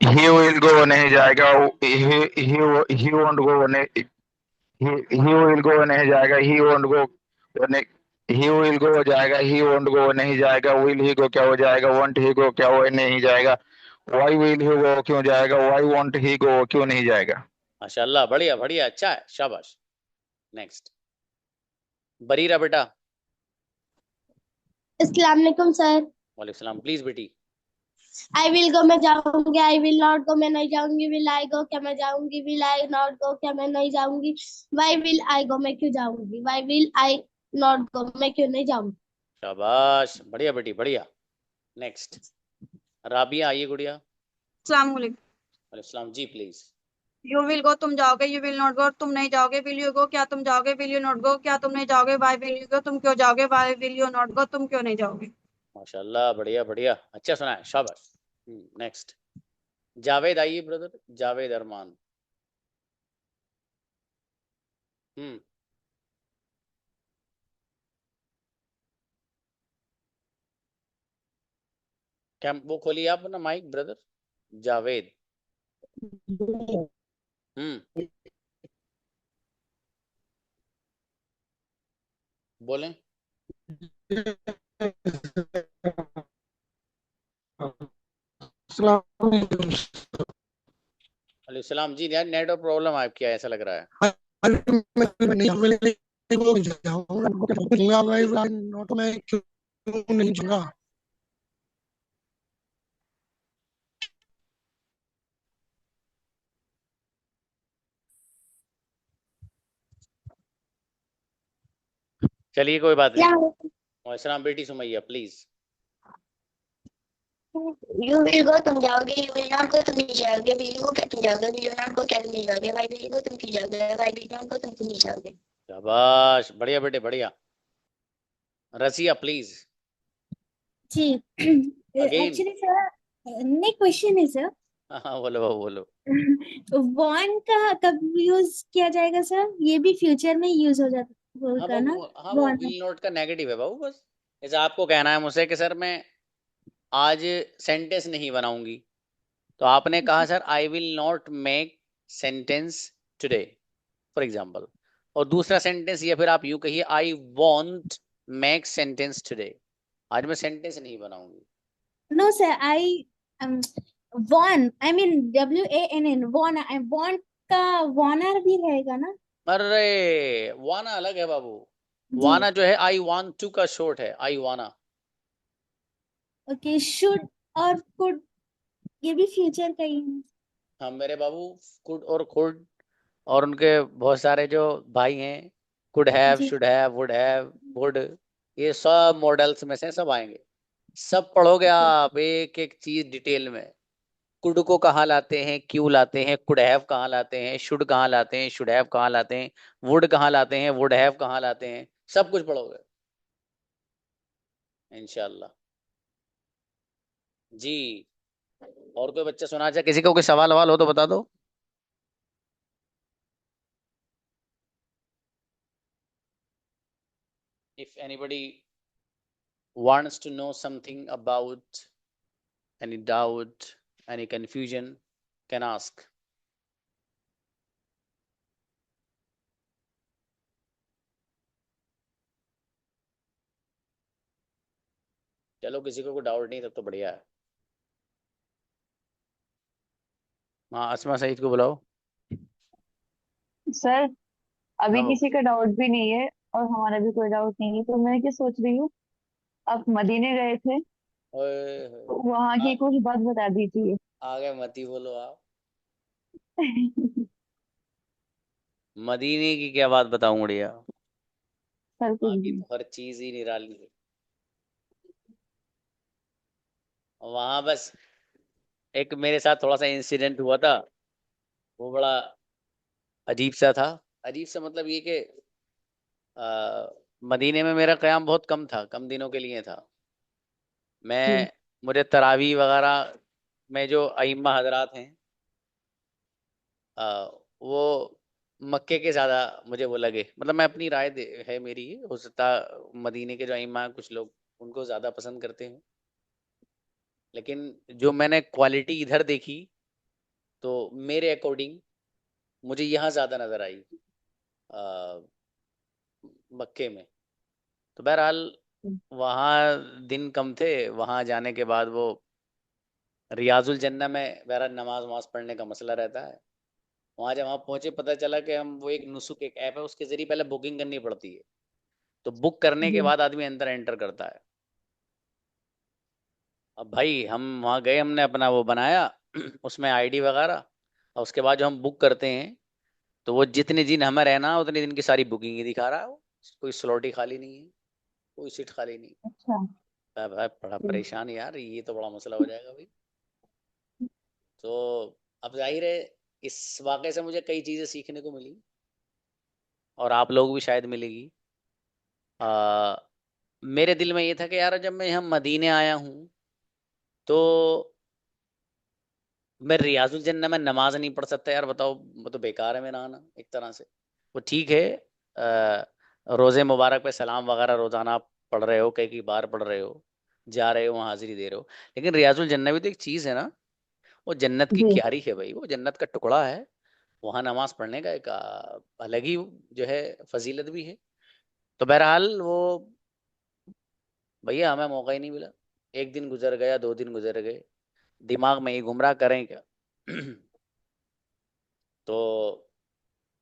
ही विल गो, नहीं जाएगा। ही वोंट गो, नहीं, ही विल गो, नहीं जाएगा। He won't go, he will go हो जाएगा। ही वोंट गो नहीं जाएगा। विल ही गो, क्या हो जाएगा। वोंट ही गो, क्या वो नहीं जाएगा। वाई विल ही गो, क्यों जाएगा। वाई वोंट ही गो, क्यों नहीं जाएगा। माशाल्लाह, बढ़िया बढ़िया, अच्छा है, शाबाश। नेक्स्ट, बरीरा बेटा। अस्सलाम वालेकुम सर। वालेकुम सलाम, प्लीज बेटी। आई विल गो, मैं जाऊंगी। आई विल नॉट गो, मैं नहीं जाऊंगी। विल आई गो, क्या मैं जाऊंगी। विल आई नॉट गो, क्या मैं नहीं जाऊंगी। वाई विल आई गो, मैं क्यों जाऊंगी। Why will I not go, मैं क्यों नहीं जाऊंगी। शाबाश, बढ़िया बेटी, बढ़िया। नेक्स्ट, राबिया आइए गुड़िया। अस्सलाम वालेकुम। वालेकुम सलाम जी, प्लीज। यू विल गो, तुम जाओगे। यू विल नॉट गो, तुम नहीं जाओगे। विल यू गो, क्या तुम जाओगे। विल यू नॉट गो, क्या तुम नहीं जाओगे। वाई विल यू गो, तुम क्यों जाओगे। Why will you not go, तुम क्यों नहीं जाओगे। माशाल्लाह, बढ़िया बढ़िया, अच्छा सुना है, शाबाश। नेक्स्ट, जावेद आइए ब्रदर, जावेद अरमान। हम्म। क्या वो खोलिए आप अपना माइक ब्रदर जावेद। हम्म। बोलें। अलैहिस्सलाम जी। यार नेटवर्क प्रॉब्लम है आपकी, ऐसा लग रहा है। नहीं जाऊंगा। चलिए कोई बात क्या नहीं। अलैहिस्सलाम बेटी सुमैया प्लीज। यू विल गो तुम जाओगे, यू विल नॉट गो तुम नहीं जाओगे, विल यू गो क्या तुम जाओगे, विल यू नॉट गो क्या तुम नहीं जाओगे, वाई विल यू गो तुम क्यों जाओगे, वाई विल नॉट गो तुम क्यों नहीं जाओगे। शाबाश, बढ़िया बेटे बढ़िया। रसिया प्लीज जी अगेन। एक्चुअली सर नहीं क्वेश्चन है सर हाँ बोलो बाबू बोलो। वॉन का कब यूज किया जाएगा सर? ये भी फ्यूचर में यूज हो जाता हाँ होगा ना? बाबू, हाँ वो वॉन विल नॉट का नेगेटिव है बाबू बस। जैसे आपको कहना है मुझसे कि सर मैं आज सेंटेंस नहीं बनाऊंगी, तो आपने कहा sir I will not make sentence today for example. और दूसरा सेंटेंस या फिर आप यूं कहिए I want make sentence today. आज मैं सेंटेंस नहीं बनाऊंगी। No sir I won I mean WANN won I want का वॉनर भी रहेगा ना? अरे वाना अलग है बाबू। जी वाना जो है आई वांट टू का शॉर्ट है, आई वाना। ओके शुड और कुड ये भी फ्यूचर का ही है। हाँ मेरे बाबू, कुड और खुड और उनके बहुत सारे जो भाई हैं, कुड हैव, जी should have, would have, would, ये सब मॉडल्स में से सब आएंगे। सब पढ़ोगे आप एक एक चीज डिटेल में। कुड को कहाँ लाते हैं, क्यों लाते हैं, कुड हैव कहाँ लाते हैं, शुड कहाँ लाते हैं, शुड हैव कहाँ लाते हैं, वुड कहाँ लाते हैं, वुड हैव कहाँ लाते हैं, सब कुछ पढ़ोगे इंशाल्लाह जी। और कोई बच्चा सुना चाहे, किसी को कोई सवाल ववाल हो तो बता दो। If anybody wants to know something about any doubt, any confusion, can ask. चलो किसी को कोई डाउट नहीं तब तो बढ़िया है। हाँ अस्मा सईद को बुलाओ। सर अभी हाँ किसी बाबू। का डाउट भी नहीं है और हमारा भी कोई डाउट नहीं है, तो मैं क्या सोच रही हूँ, आप मदीने गए थे ओए तो वहां आ, की कुछ बात बता दीजिए। आगे मत ही बोलो आप। मदीने की क्या बात बताऊं बढ़िया। सर कुछ वहाँ की भी। तो हर चीज ही निराली है। वहां बस एक मेरे साथ थोड़ा सा इंसिडेंट हुआ था, वो बड़ा अजीब सा था। अजीब सा मतलब ये कि मदीने में मेरा क़याम बहुत कम था, कम दिनों के लिए था। जी मैं मुझे तरावी वगैरह में जो अइम्मा हजरात हैं, वो मक्के के ज़्यादा मुझे वो लगे। मतलब मैं अपनी राय है मेरी, हो सकता मदीने के जो अइम्मा हैं कुछ लोग उनको ज़्यादा पसंद करते हैं, लेकिन जो मैंने क्वालिटी इधर देखी तो मेरे अकॉर्डिंग मुझे यहाँ ज़्यादा नज़र आई अ, मक्के में। तो बहरहाल वहाँ दिन कम थे, वहाँ जाने के बाद वो रियाजुल जन्ना में बहरहाल नमाज वमाज पढ़ने का मसला रहता है। वहाँ जब वहाँ पहुंचे पता चला कि हम वो एक नुसुक एक ऐप है उसके जरिए पहले बुकिंग करनी पड़ती है। तो बुक करने के जी बाद आदमी अंदर एंटर करता है। अब भाई हम वहाँ गए, हमने अपना वो बनाया उसमें आईडी वगैरह, और उसके बाद जो हम बुक करते हैं तो वो जितने दिन हमें रहना है उतने दिन की सारी बुकिंग ही दिखा रहा है वो। कोई स्लॉट ही खाली नहीं है, कोई सीट खाली नहीं। अच्छा। भाई बड़ा जी परेशान यार, ये तो बड़ा मसला हो जाएगा भाई। तो अब जाहिर है इस वाक़े से मुझे कई चीज़ें सीखने को मिली, और आप लोग भी शायद मिलेगी। आ, मेरे दिल में ये था कि यार जब मैं यहाँ मदीने आया हूँ तो मैं रियाजुल जन्ना में नमाज नहीं पढ़ सकता यार, बताओ वो तो बेकार है मेरा आना एक तरह से। वो ठीक है रोज़े मुबारक पे सलाम वगैरह रोज़ाना आप पढ़ रहे हो, कई बार पढ़ रहे हो, जा रहे हो वहाँ हाजिरी दे रहे हो, लेकिन रियाजुल जन्नत भी तो एक चीज़ है ना, वो जन्नत की जी क्यारी है भाई, वो जन्नत का टुकड़ा है। वहाँ नमाज पढ़ने का एक अलग ही जो है फजीलत भी है। तो बहरहाल वो भैया हमें मौका ही नहीं मिला। एक दिन गुजर गया, 2 दिन गुजर गए, दिमाग में ही गुमराह करें क्या। तो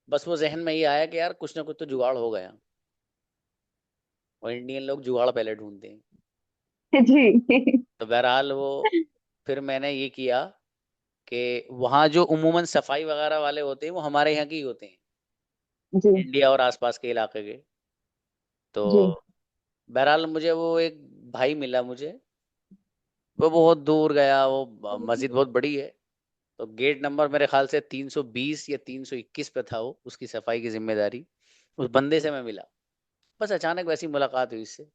बस वो जहन में ही आया कि यार कुछ ना कुछ तो जुगाड़ हो गया। और इंडियन लोग जुगाड़ पहले ढूंढते हैं। जी तो बहरहाल वो फिर मैंने ये किया कि वहाँ जो उमूमन सफाई वगैरह वाले होते हैं वो हमारे यहाँ के ही होते हैं, जी इंडिया और आसपास के इलाके के। तो जी बहरहाल मुझे वो एक भाई मिला मुझे, वो बहुत दूर गया, वो मस्जिद बहुत बड़ी है। तो गेट नंबर मेरे ख्याल से 320 या 321 पे था वो, उसकी सफाई की जिम्मेदारी। उस बंदे से मैं मिला, बस अचानक वैसी मुलाकात हुई इससे।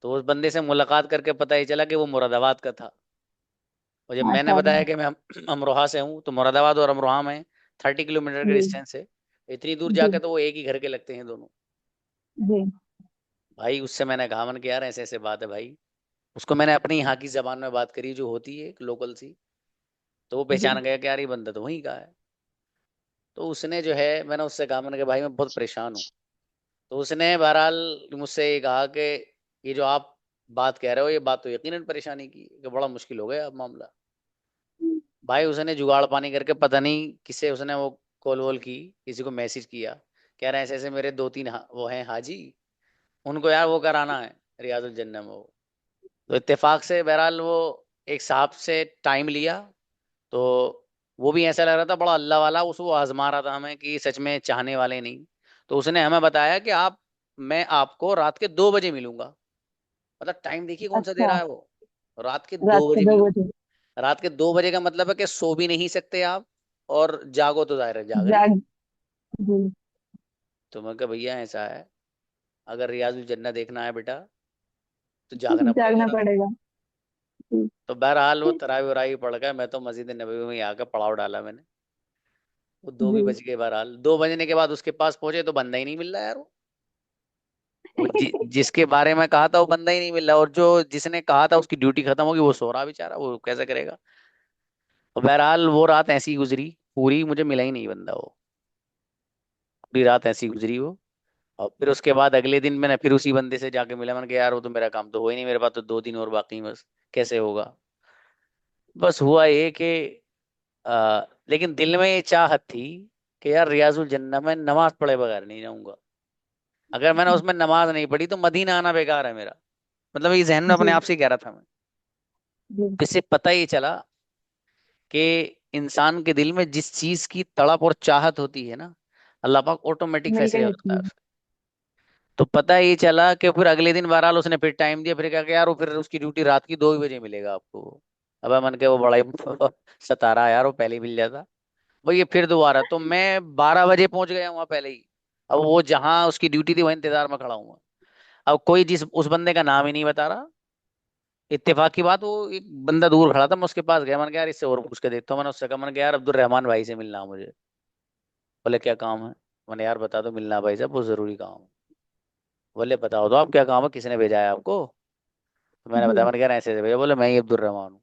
तो उस बंदे से मुलाकात करके पता ही चला कि वो मुरादाबाद का था। और जब मैंने बताया माशाल्लाह कि मैं अमरोहा से हूँ, तो मुरादाबाद और अमरोहा में 30 किलोमीटर का जी डिस्टेंस है। इतनी दूर जी जाके तो वो एक ही घर के लगते हैं दोनों। जी भाई उससे मैंने कहा, मन कि यार ऐसे ऐसे बात है भाई। उसको मैंने अपनी यहाँ की जबान में बात करी जो होती है लोकल सी। तो वो जी पहचान गया कि यार ये बंदा तो वहीं का है। तो उसने जो है, मैंने उससे कहा, मैंने कहा भाई मैं बहुत परेशान हूँ। तो उसने बहरहाल मुझसे ये कहा कि ये जो आप बात कह रहे हो, ये बात तो यकीनन परेशानी की है, कि बड़ा मुश्किल हो गया अब मामला। भाई उसने जुगाड़ पानी करके पता नहीं किसे उसने वो कॉल वॉल की, किसी को मैसेज किया, कह रहे हैं ऐसे ऐसे मेरे 2-3 वो हैं हाजी, उनको यार वो कराना है रियाजुल जन्नत में वो। तो इत्तेफाक से बहरहाल वो एक साहब से टाइम लिया। तो वो भी ऐसा लग रहा था बड़ा अल्लाह वाला, उसको आजमा रहा था हमें कि सच में चाहने वाले नहीं। तो उसने हमें बताया कि आप, मैं आपको रात के 2 बजे मिलूंगा। मतलब टाइम देखिए कौन सा दे रहा अच्छा है वो, रात के रात दो के बजे 2 बजे मिलूंगा। रात के 2 बजे का मतलब है कि सो भी नहीं सकते आप, और जागो तो जाहिर है जाग रही। जाग जी तो मैं कहा भैया ऐसा है, अगर रियाजुल जन्नत देखना है बेटा तो जागना पड़ेगा जागना रात। पड़ेगा जी तो बहरहाल वो तरावी वरावी पड़ गए, मैं तो मस्जिद नबवी में ही आकर पड़ाव डाला मैंने। वो 2 भी जी बज गए। बहरहाल 2 बजने के बाद उसके पास पहुंचे तो बंदा ही नहीं मिल रहा यार वो जिसके बारे में कहा था वो बंदा ही नहीं मिल रहा, और जो जिसने कहा था उसकी ड्यूटी खत्म होगी, वो सो रहा बेचारा, वो कैसे करेगा। और बहरहाल वो रात ऐसी ही गुजरी, पूरी मुझे मिला ही नहीं बंदा वो, पूरी रात ऐसी गुजरी वो। और फिर उसके बाद अगले दिन मैंने फिर उसी बंदे से जाके मिला, मैंने कहा यार वो तो मेरा काम तो हो ही नहीं, मेरे पास तो 2 दिन और बाकी हैं, बस कैसे होगा। बस हुआ ये कि लेकिन दिल में ये चाहत थी कि यार रियाजुल जन्नत में नमाज पढ़े बगैर नहीं जाऊंगा। अगर मैंने उसमें नमाज नहीं पढ़ी तो मदीना आना बेकार है मेरा। मतलब ये जहन में अपने जी आप से ही कह रहा था मैं। जी इससे पता ही चला कि इंसान के दिल में जिस चीज की तड़प और चाहत होती है ना, अल्लाह पाक ऑटोमेटिक मिल फैसले गई करता होती है है उसके। तो पता ये चला कि फिर अगले दिन बहरहाल उसने फिर टाइम दिया, फिर कहा कि यार वो फिर उसकी ड्यूटी रात की 2 ही बजे मिलेगा आपको। अब मन के वो बड़ा ही सता रहा है यार, वो पहले ही मिल जाता। वो ये फिर दोबारा, तो मैं 12 बजे पहुंच गया वहां पहले ही। अब वो जहां उसकी ड्यूटी थी वहीं इंतजार में खड़ा हुआ। अब कोई जिस उस बंदे का नाम ही नहीं बता रहा। इत्तेफाक की बात, वो एक बंदा दूर खड़ा था, मैं उसके पास गया, मैंने कहा यार इससे और पूछ के देखता हूँ। मैंने उससे कहा, मैंने कहा यार अब्दुल रहमान भाई से मिलना है मुझे। बोले क्या काम है। मैंने यार बता दो, मिलना है भाई साहब, बहुत जरूरी काम है। बोले बताओ तो आप क्या काम है, किसने भेजा है आपको। तो मैंने जी बताया, मैंने कहा ऐसे ऐसे भैया। बोले मैं ही अब्दुल रहमान हूँ।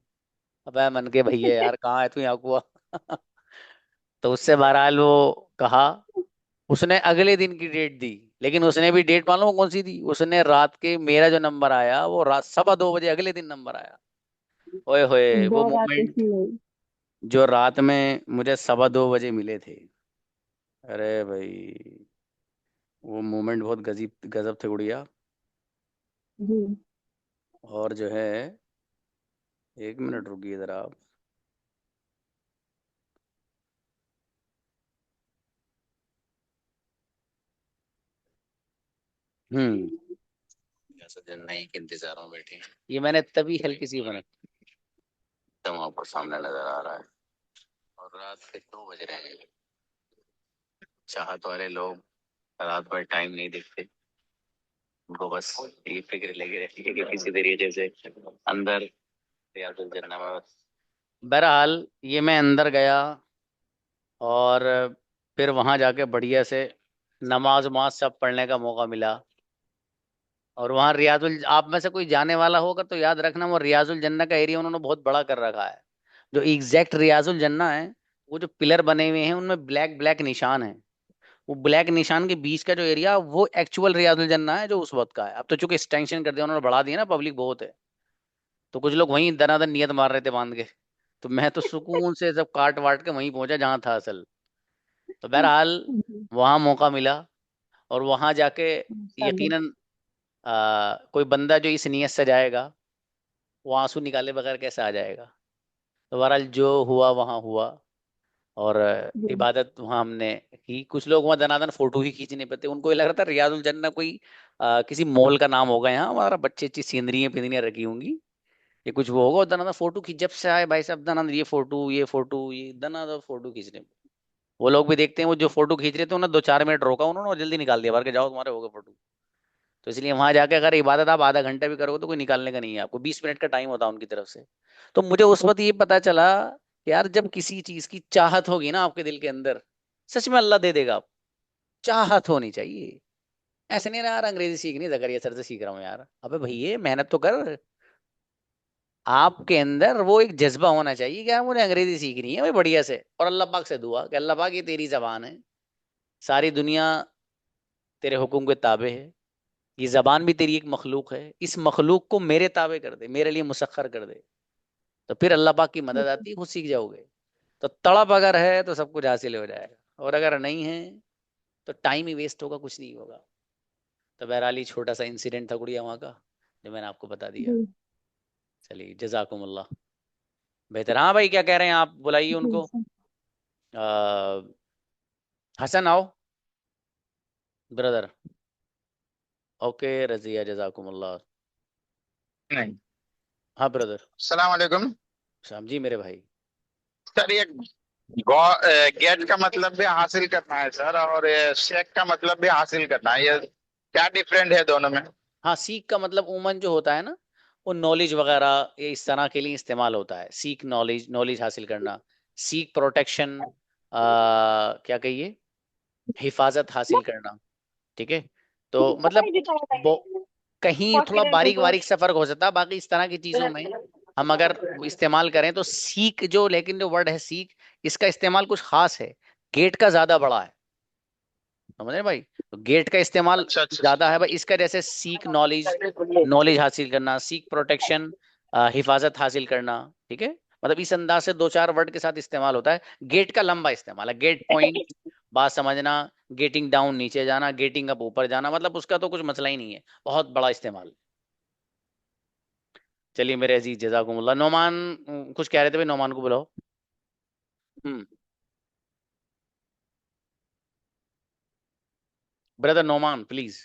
अब मैं मन के भैया यार कहाँ है तू, यहाँ को आ। तो उससे बहरहाल वो कहा, उसने अगले दिन की डेट दी। लेकिन उसने भी डेट मालूम है कौन सी दी, उसने रात के, मेरा जो नंबर आया वो रात 2:15 बजे अगले दिन नंबर आया। ओए होए वो दो रात मोमेंट ऐसी हुई जो रात में मुझे 2:15 बजे मिले थे, अरे भाई वो मोमेंट बहुत गजीब गजब थे गुड़िया। जी और जो है, 1 मिनट रुकिए जरा आप। ऐसा नहीं के इंतजार में बैठे हैं। ये मैंने तभी हल्की सी बना, एकदम आपको सामने नजर आ रहा है। और रात के 2 बज रहे हैं। चाहत वाले लोग रात भर टाइम नहीं देखते, उनको बस ये फिक्र लगी रहती है कि किसी तरीके से अंदर रियाजुल जन्नत में बस। बहरहाल ये मैं अंदर गया, और फिर वहां जाके बढ़िया से नमाज वमाज सब पढ़ने का मौका मिला। और वहाँ रियाजुल, आप में से कोई जाने वाला होगा तो याद रखना, वो रियाजुल जन्ना का एरिया उन्होंने बहुत बड़ा कर रखा है। जो एग्जैक्ट रियाजुल जन्ना है, वो जो पिलर बने हुए हैं उनमें ब्लैक ब्लैक निशान है, वो ब्लैक निशान के बीच का जो एरिया वो एक्चुअल रियाजुल जन्ना है जो उस वक्त का है। अब तो चूंकि एक्सटेंशन कर दिया उन्होंने, बढ़ा दिया ना, पब्लिक बहुत है, तो कुछ लोग वहीं दनादन नियत मार रहे थे बांध के। तो मैं तो सुकून से सब काट वाट के वहीं पहुंचा जहां था असल। तो बहरहाल वहां मौका मिला, और वहां जाके यकीनन कोई बंदा जो इस नीयत से जाएगा वो आंसू निकाले बगैर कैसे आ जाएगा। तो बहरहाल जो हुआ वहां हुआ, और इबादत वहां हमने की। कुछ लोग वहां दनादन फोटो ही खींचने पे थे, उनको ये लग रहा था रियाजुल जन्ना कोई किसी मॉल का नाम होगा, यहाँ हमारा बच्चे अच्छी सीनरियां पिनरियां रखी होंगी, ये कुछ वो होगा। और दनादन फोटो खींच, जब से आए भाई साहब दनादन ये फोटो ये फोटो ये दनादन फोटो खींचने। वो लोग भी देखते हैं, वो जो फोटो खींच रहे थे उन्होंने 2-4 मिनट रोका उन्होंने, और जल्दी निकाल दिया बाहर के, जाओ तुम्हारे हो गए फोटो। तो इसलिए वहां जाके अगर इबादत आप आधा घंटा भी करोगे तो कोई निकालने का नहीं है, आपको 20 मिनट का टाइम होता है उनकी तरफ से। तो मुझे उस वक्त ये पता चला, यार जब किसी चीज की चाहत होगी ना आपके दिल के अंदर, सच में अल्लाह दे देगा। आप चाहत होनी चाहिए, ऐसे नहीं ना यार अंग्रेजी सीखनी जकरिया सर से सीख रहा हूँ यार, अबे भैया मेहनत तो कर। आपके अंदर वो एक जज्बा होना चाहिए कि यार मुझे अंग्रेजी सीखनी है भाई बढ़िया से, और अल्लाह पाक से दुआ कि अल्लाह पाक ये तेरी जबान है, सारी दुनिया तेरे हुक्म के ताबे है, ये जबान भी तेरी एक मखलूक है, इस मखलूक को मेरे ताबे कर दे, मेरे लिए मुसख्खर कर दे। तो फिर अल्लाह पाक की मदद आती है, खुद सीख जाओगे। तो तड़प अगर है तो सब कुछ हासिल हो जाएगा, और अगर नहीं है तो टाइम ही वेस्ट होगा, कुछ नहीं होगा। तो बहरहाल ही छोटा सा इंसिडेंट था गुड़िया वहाँ का, जो मैंने आपको बता दिया। चलिए जजाकुमुल्लाह। बेहतर। हाँ भाई क्या कह रहे हैं आप, बुलाइए उनको। हसन आओ ब्रदर। ओके रजिया जजाकुमुल्लाह। नहीं। हाँ ब्रदर। सलाम वालेकुम। शाम जी मेरे भाई। सर ये गेट का मतलब भी हासिल करना है सर, और शेक का मतलब भी हासिल करना है, ये क्या डिफरेंट है दोनों में? हाँ, सीख का मतलब उमन जो होता है ना, वो नॉलेज वगैरह ये इस तरह के लिए इस्तेमाल होता है। सीख नॉलेज, नॉलेज हासिल करना, सीख प्रोटेक्शन, क्या कहिए, हिफाजत हासिल करना। ठीक है, तो मतलब कहीं थोड़ा बारीक बारीक सा फर्क हो सकता है, बाकी इस तरह की चीजों में हम अगर इस्तेमाल करें तो सीख जो, लेकिन जो वर्ड है सीख, इसका इस्तेमाल कुछ खास है, गेट का ज्यादा बड़ा है, समझ रहे भाई। तो गेट का इस्तेमाल ज्यादा है भाई इसका, जैसे सीख नॉलेज, नॉलेज हासिल करना, सीख प्रोटेक्शन, हिफाजत हासिल करना। ठीक है, मतलब इस अंदाज से 2-4 वर्ड के साथ इस्तेमाल होता है। गेट का लंबा इस्तेमाल है, गेट पॉइंट, बात समझना, गेटिंग डाउन नीचे जाना, गेटिंग अप ऊपर जाना, मतलब उसका तो कुछ मसला ही नहीं है, बहुत बड़ा इस्तेमाल। चलिए मेरे अजीज जजाकुमुल्लाह। नोमान कुछ कह रहे थे भाई, नोमान को बुलाओ। Brother Noman please.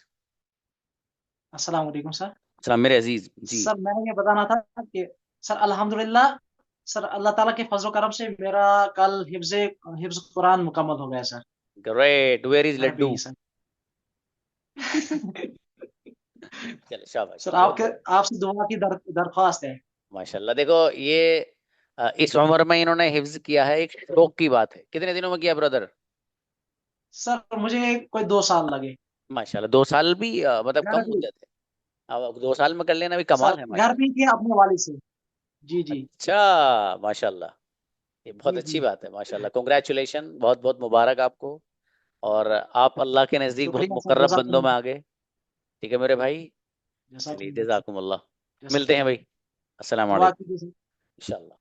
अस्सलाम वालेकुम सर। सलाम मेरे अजीज जी। सर मैंने ये बताना था कि सर अल्हम्दुलिल्लाह, सर अल्लाह ताला के फजल करम से मेरा कल हिफ्ज कुरान मुकम्मल हो गया सर। ग्रेट, वेयर इज घर पे लड्डू? ही सर। चलो शाबाश। सर आपसे दुआ की दरख्वास्त है। माशाल्लाह। देखो ये इस उम्र में इन्होंने हिफ्ज किया है, एक शौक की बात है। कितने दिनों में किया ब्रदर? सर मुझे कोई 2 साल लगे। माशाल्लाह, 2 साल भी मतलब घर कम भी मुद्दत है। अब 2 साल में कर लेना भी सर, कमाल है घर भी माशाल्लाह। किया अपने वालिद से। जी जी अच्छा माशाल्लाह, ये बहुत जी अच्छी जी। बात है माशाल्लाह। कॉन्ग्रेचुलेशन, बहुत बहुत मुबारक आपको, और आप अल्लाह के नज़दीक बहुत शुक्रिया सर, मुकर्रब बंदों में जज़ाकुमुल्लाह। आ गए। ठीक है मेरे भाई। चलिए जज़ाकुमुल्लाह। जज़ाकुमुल्लाह। मिलते हैं जज़ाकुमुल्लाह। भाई। अस्सलाम दुआ वालेकुम। कीजिए सर। इंशाल्लाह।